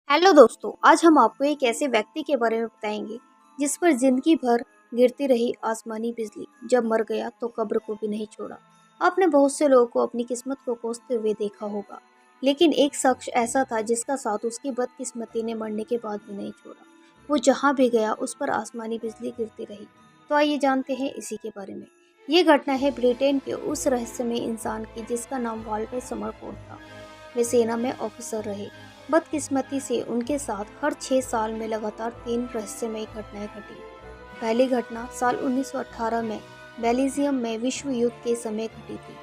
Hello दोस्तों, आज हम आपको एक ऐसे व्यक्ति के बारे में बताएंगे जिस पर जिंदगी भर गिरती रही आसमानी बिजली। जब मर गया तो कब्र को भी नहीं छोड़ा। आपने बहुत से लोगों को अपनी किस्मत को कोसते हुए देखा होगा, लेकिन एक शख्स ऐसा था जिसका साथ उसकी बदकिस्मती ने मरने के बाद भी नहीं छोड़ा। वो जहाँ भी गया उस पर आसमानी बिजली गिरती रही। तो आइए जानते हैं इसी के बारे में। ये घटना है ब्रिटेन के उस रहस्यमय इंसान की जिसका नाम वाल्टर समरफोर्ड था। वे सेना में ऑफिसर रहे। बदकिस्मती से उनके साथ हर 6 साल में लगातार 3 रहस्यमय घटनाएं घटी। पहली घटना साल 1918 में बेल्जियम में विश्व युद्ध के समय घटी थी।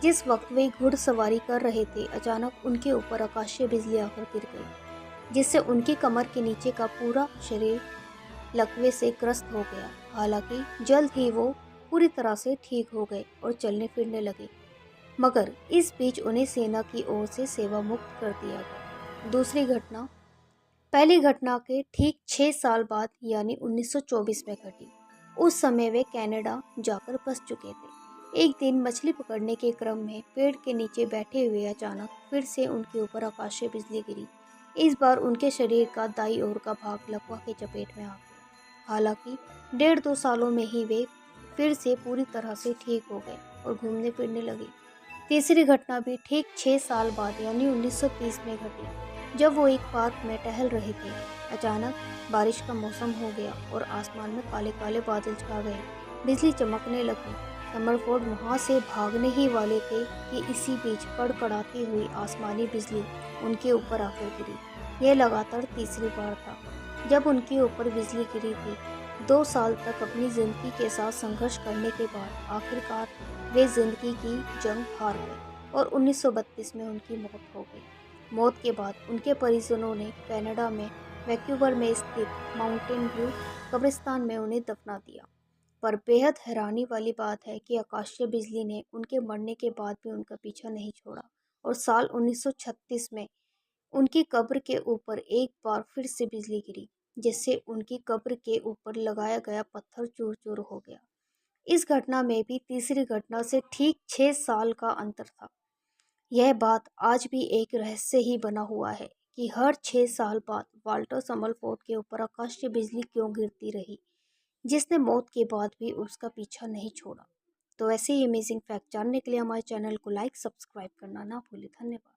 जिस वक्त वे घुड़सवारी कर रहे थे, अचानक उनके ऊपर आकाशीय बिजली आकर गिर गई, जिससे उनकी कमर के नीचे का पूरा शरीर लकवे से ग्रस्त हो गया। हालांकि जल्द ही वो पूरी तरह से ठीक हो गए और चलने फिरने लगे, मगर इस बीच उन्हें सेना की ओर से सेवा मुक्त कर दिया गया। दूसरी घटना पहली घटना के ठीक 6 साल बाद यानी 1924 में घटी। उस समय वे कनाडा जाकर बस चुके थे। एक दिन मछली पकड़ने के क्रम में पेड़ के नीचे बैठे हुए अचानक फिर से उनके ऊपर आकाशीय बिजली गिरी। इस बार उनके शरीर का दाईं ओर का भाग लकवा की चपेट में आ गया। हालांकि 1.5-2 सालों में ही वे फिर से पूरी तरह से ठीक हो गए और घूमने फिरने लगे। तीसरी घटना भी ठीक 6 साल बाद यानी 1930 में घटी, जब वो एक पार्क में टहल रहे थे। अचानक बारिश का मौसम हो गया और आसमान में काले काले बादल छा गए। बिजली चमकने लगी। समरफोर्ड वहां से भागने ही वाले थे कि इसी बीच कड़कड़ाती हुई आसमानी बिजली उनके ऊपर आकर गिरी। यह लगातार तीसरी बार था जब उनके ऊपर बिजली गिरी थी। 2 साल तक अपनी जिंदगी के साथ संघर्ष करने के बाद आखिरकार वे जिंदगी की जंग हार गए और 1932 में उनकी मौत हो गई। मौत के बाद उनके परिजनों ने कनाडा में वैंकूवर में स्थित माउंटेन व्यू कब्रिस्तान में उन्हें दफना दिया। पर बेहद हैरानी वाली बात है कि आकाशीय बिजली ने उनके मरने के बाद भी उनका पीछा नहीं छोड़ा और साल 1936 में उनकी कब्र के ऊपर एक बार फिर से बिजली गिरी, जिससे उनकी कब्र के ऊपर लगाया गया पत्थर चूर चूर हो गया। इस घटना में भी तीसरी घटना से ठीक 6 साल का अंतर था। यह बात आज भी एक रहस्य ही बना हुआ है कि हर 6 साल बाद वाल्टर समरफोर्ड के ऊपर आकाशीय बिजली क्यों गिरती रही, जिसने मौत के बाद भी उसका पीछा नहीं छोड़ा। तो ऐसे ही अमेजिंग फैक्ट जानने के लिए हमारे चैनल को लाइक सब्सक्राइब करना ना भूलें। धन्यवाद।